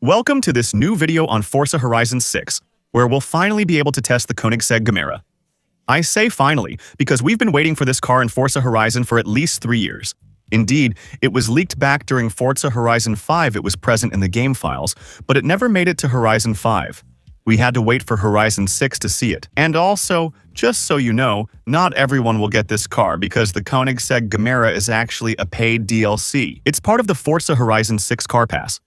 Welcome to this new video on Forza Horizon 6, where we'll finally be able to test the Koenigsegg Gemera. I say finally, because we've been waiting for this car in Forza Horizon for at least 3 years. Indeed, it was leaked back during Forza Horizon 5. It was present in the game files, but it never made it to Horizon 5. We had to wait for Horizon 6 to see it. And also, just so you know, not everyone will get this car because the Koenigsegg Gemera is actually a paid DLC. It's part of the Forza Horizon 6 car pass.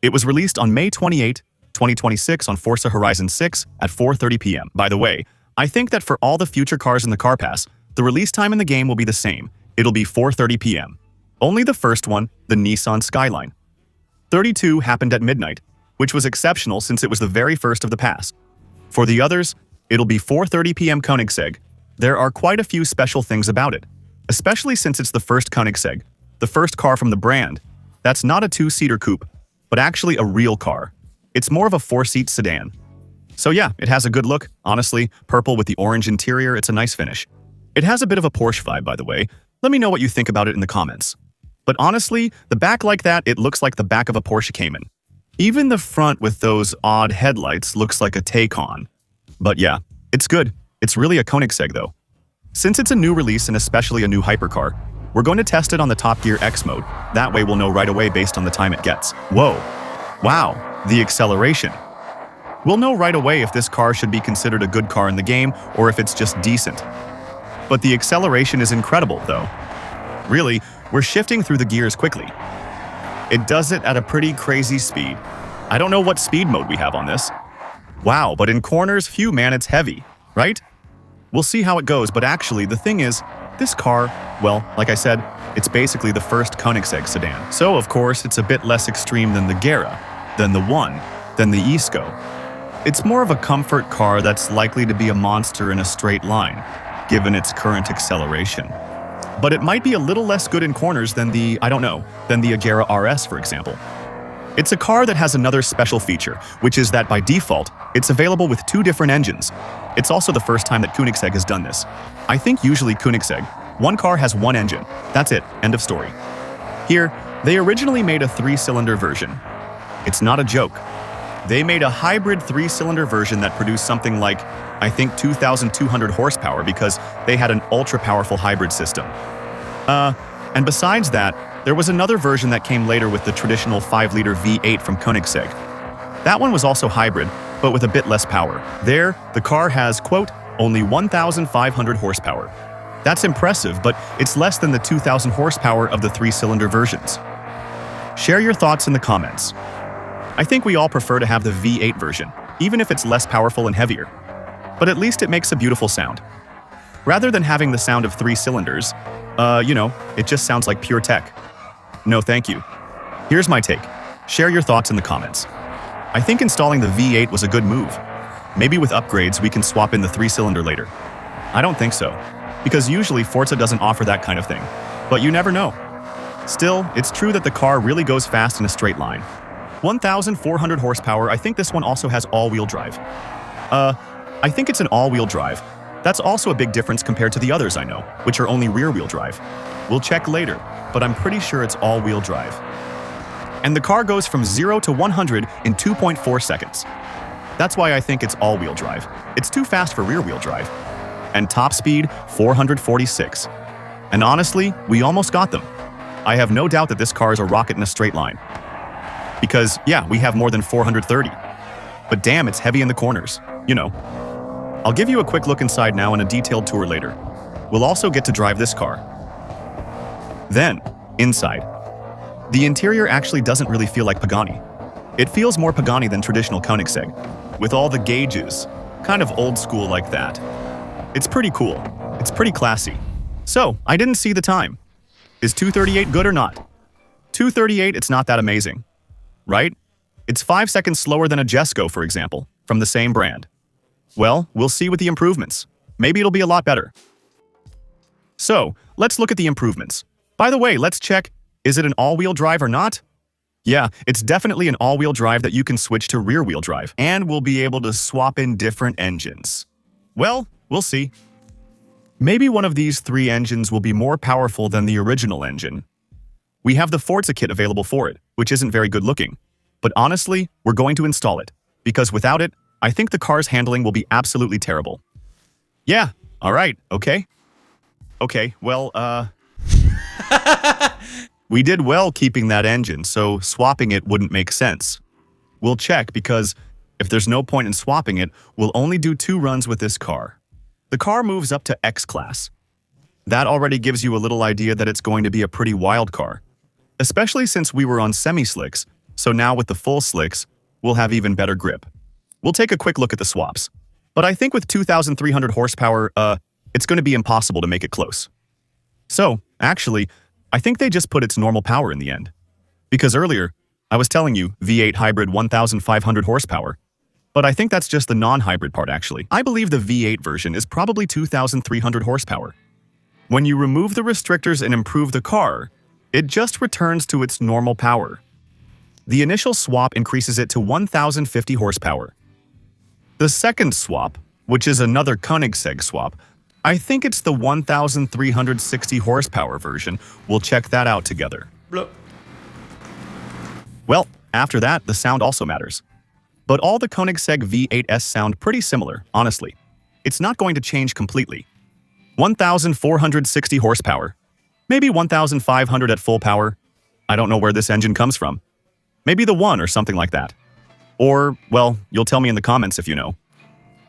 It was released on May 28, 2026 on Forza Horizon 6 at 4:30 p.m. By the way, I think that for all the future cars in the car pass, the release time in the game will be the same. It'll be 4:30 p.m. Only the first one, the Nissan Skyline. 32 happened at midnight, which was exceptional since it was the very first of the pass. For the others, it'll be 4:30 p.m. Koenigsegg. There are quite a few special things about it, especially since it's the first Koenigsegg, the first car from the brand. That's not a two-seater coupe, but actually a real car. It's more of a 4-seat sedan. So yeah, it has a good look. Honestly, purple with the orange interior, it's a nice finish. It has a bit of a Porsche vibe, by the way. Let me know what you think about it in the comments. But honestly, the back like that, it looks like the back of a Porsche Cayman. Even the front with those odd headlights looks like a Taycan. But yeah, it's good. It's really a Koenigsegg though. Since it's a new release and especially a new hypercar, we're going to test it on the Top Gear X mode. That way we'll know right away based on the time it gets. Whoa. Wow. The acceleration. We'll know right away if this car should be considered a good car in the game or if it's just decent. But the acceleration is incredible though. Really, we're shifting through the gears quickly. It does it at a pretty crazy speed. I don't know what speed mode we have on this. Wow, but in corners, phew man, it's heavy, right? We'll see how it goes, but actually the thing is, this car, well, like I said, it's basically the first Koenigsegg sedan. So, of course, it's a bit less extreme than the Gera, than the One, than the Isco. It's more of a comfort car that's likely to be a monster in a straight line, given its current acceleration. But it might be a little less good in corners than the, than the Agera RS, for example. It's a car that has another special feature, which is that by default, it's available with 2 different engines. It's also the first time that Koenigsegg has done this. I think usually Koenigsegg, one car has 1 engine. That's it, end of story. Here, they originally made a 3-cylinder version. It's not a joke. They made a hybrid 3-cylinder version that produced something like, I think 2,200 horsepower because they had an ultra-powerful hybrid system. And besides that, there was another version that came later with the traditional 5-liter V8 from Koenigsegg. That one was also hybrid, but with a bit less power. There, the car has, quote, only 1,500 horsepower. That's impressive, but it's less than the 2,000 horsepower of the 3-cylinder versions. Share your thoughts in the comments. I think we all prefer to have the V8 version, even if it's less powerful and heavier. But at least it makes a beautiful sound. Rather than having the sound of 3 cylinders, it just sounds like pure tech. No thank you. Here's my take. Share your thoughts in the comments. I think installing the V8 was a good move. Maybe with upgrades we can swap in the 3-cylinder later. I don't think so, because usually Forza doesn't offer that kind of thing. But you never know. Still, it's true that the car really goes fast in a straight line. 1,400 horsepower. I think this one also has all-wheel drive. I think it's an all-wheel drive. That's also a big difference compared to the others I know, which are only rear-wheel drive. We'll check later, but I'm pretty sure it's all-wheel drive. And the car goes from 0 to 100 in 2.4 seconds. That's why I think it's all-wheel drive. It's too fast for rear-wheel drive. And top speed, 446. And honestly, we almost got them. I have no doubt that this car is a rocket in a straight line. Because, yeah, we have more than 430. But damn, it's heavy in the corners. I'll give you a quick look inside now and a detailed tour later. We'll also get to drive this car. Then, inside. The interior actually doesn't really feel like Pagani. It feels more Pagani than traditional Koenigsegg, with all the gauges, kind of old school like that. It's pretty cool. It's pretty classy. So, I didn't see the time. Is 2:38 good or not? 2:38, it's not that amazing. Right? It's 5 seconds slower than a Jesco, for example, from the same brand. Well, we'll see with the improvements. Maybe it'll be a lot better. So, let's look at the improvements. By the way, let's check, is it an all-wheel drive or not? Yeah, it's definitely an all-wheel drive that you can switch to rear-wheel drive, and we'll be able to swap in different engines. Well, we'll see. Maybe one of these 3 engines will be more powerful than the original engine. We have the Forza kit available for it, which isn't very good looking. But honestly, we're going to install it, because without it, I think the car's handling will be absolutely terrible. Yeah, alright, okay. Okay, well, we did well keeping that engine, so swapping it wouldn't make sense. We'll check because if there's no point in swapping it, we'll only do 2 runs with this car. The car moves up to X class. That already gives you a little idea that it's going to be a pretty wild car. Especially since we were on semi-slicks, so now with the full slicks, we'll have even better grip. We'll take a quick look at the swaps. But I think with 2,300 horsepower, it's going to be impossible to make it close. So, actually, I think they just put its normal power in the end. Because earlier, I was telling you V8 hybrid 1,500 horsepower. But I think that's just the non-hybrid part actually. I believe the V8 version is probably 2,300 horsepower. When you remove the restrictors and improve the car, it just returns to its normal power. The initial swap increases it to 1,050 horsepower. The second swap, which is another Koenigsegg swap, I think it's the 1,360 horsepower version. We'll check that out together. Blah. Well, after that, the sound also matters. But all the Koenigsegg V8s sound pretty similar, honestly. It's not going to change completely. 1,460 horsepower. Maybe 1,500 at full power. I don't know where this engine comes from. Maybe the 1 or something like that. Or, well, you'll tell me in the comments if you know.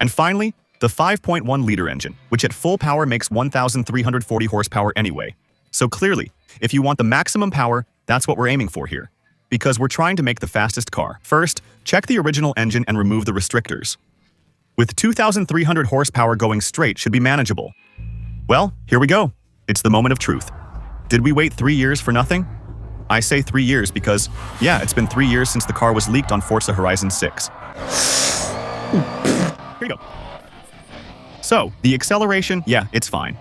And finally, the 5.1-liter engine, which at full power makes 1,340 horsepower anyway. So clearly, if you want the maximum power, that's what we're aiming for here. Because we're trying to make the fastest car. First, check the original engine and remove the restrictors. With 2,300 horsepower going straight should be manageable. Well, here we go. It's the moment of truth. Did we wait 3 years for nothing? I say 3 years because, yeah, it's been 3 years since the car was leaked on Forza Horizon 6. Here you go. So, the acceleration, yeah, it's fine.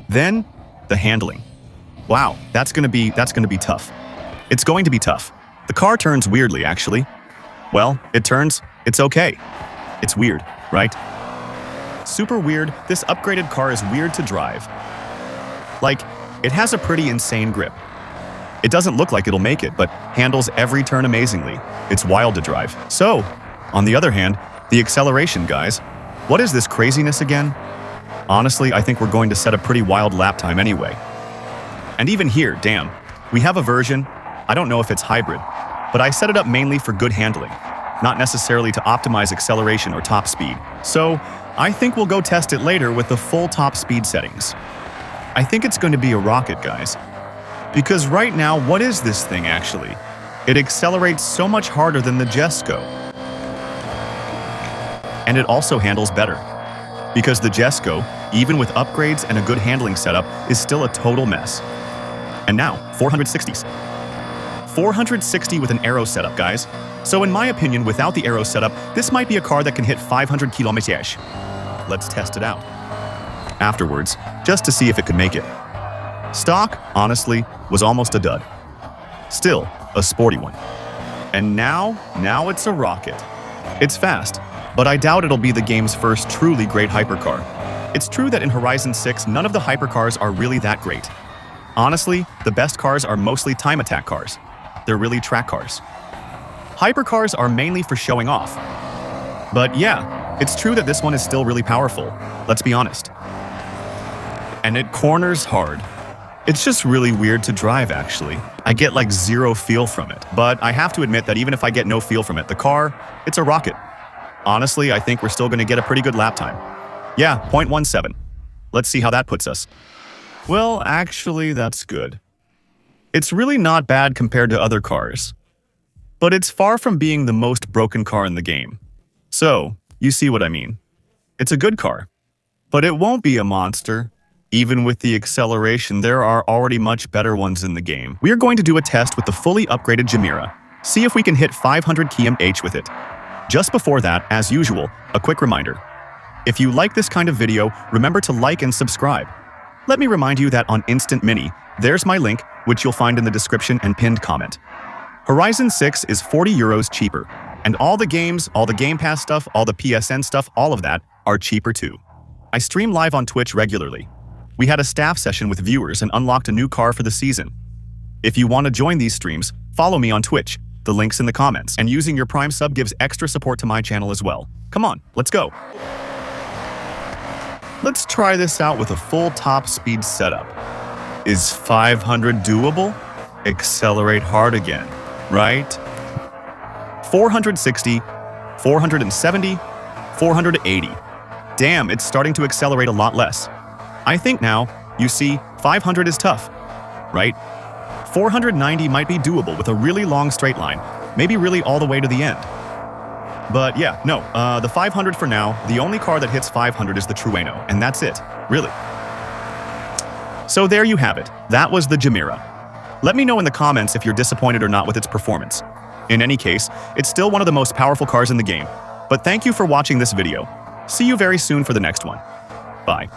Then, the handling. Wow, that's gonna be tough. It's going to be tough. The car turns weirdly, actually. Well, it turns, it's okay. It's weird, right? Super weird, this upgraded car is weird to drive. Like, it has a pretty insane grip. It doesn't look like it'll make it, but handles every turn amazingly. It's wild to drive. So, on the other hand, the acceleration, guys. What is this craziness again? Honestly, I think we're going to set a pretty wild lap time anyway. And even here, damn, we have a version, I don't know if it's hybrid, but I set it up mainly for good handling, not necessarily to optimize acceleration or top speed. So, I think we'll go test it later with the full top speed settings. I think it's going to be a rocket, guys. Because right now, what is this thing actually? It accelerates so much harder than the Jesco. And it also handles better. Because the Jesco, even with upgrades and a good handling setup, is still a total mess. And now, 460s. 460 with an aero setup, guys. So in my opinion, without the aero setup, this might be a car that can hit 500 kilometers. Let's test it out. Afterwards, just to see if it could make it. Stock, honestly, was almost a dud. Still, a sporty one. And now it's a rocket. It's fast, but I doubt it'll be the game's first truly great hypercar. It's true that in Horizon 6, none of the hypercars are really that great. Honestly, the best cars are mostly time attack cars. They're really track cars. Hypercars are mainly for showing off. But yeah, it's true that this one is still really powerful, let's be honest. And it corners hard. It's just really weird to drive, actually. I get like zero feel from it. But I have to admit that even if I get no feel from it, the car, it's a rocket. Honestly, I think we're still going to get a pretty good lap time. Yeah, 0.17. Let's see how that puts us. Well, actually, that's good. It's really not bad compared to other cars. But it's far from being the most broken car in the game. So, you see what I mean. It's a good car. But it won't be a monster. Even with the acceleration, there are already much better ones in the game. We are going to do a test with the fully upgraded Gemera. See if we can hit 500 km/h with it. Just before that, as usual, a quick reminder. If you like this kind of video, remember to like and subscribe. Let me remind you that on Instant Mini, there's my link, which you'll find in the description and pinned comment. Horizon 6 is 40 euros cheaper, and all the games, all the Game Pass stuff, all the PSN stuff, all of that are cheaper too. I stream live on Twitch regularly. We had a staff session with viewers and unlocked a new car for the season. If you want to join these streams, follow me on Twitch. The link's in the comments, and using your Prime sub gives extra support to my channel as well. Come on, let's go. Let's try this out with a full top speed setup. Is 500 doable? Accelerate hard again, right? 460, 470, 480. Damn, it's starting to accelerate a lot less. I think now, you see, 500 is tough, right? 490 might be doable with a really long straight line, maybe really all the way to the end. But yeah, no, the 500 for now, the only car that hits 500 is the Trueno, and that's it, really. So there you have it, that was the Gemera. Let me know in the comments if you're disappointed or not with its performance. In any case, it's still one of the most powerful cars in the game. But thank you for watching this video. See you very soon for the next one. Bye.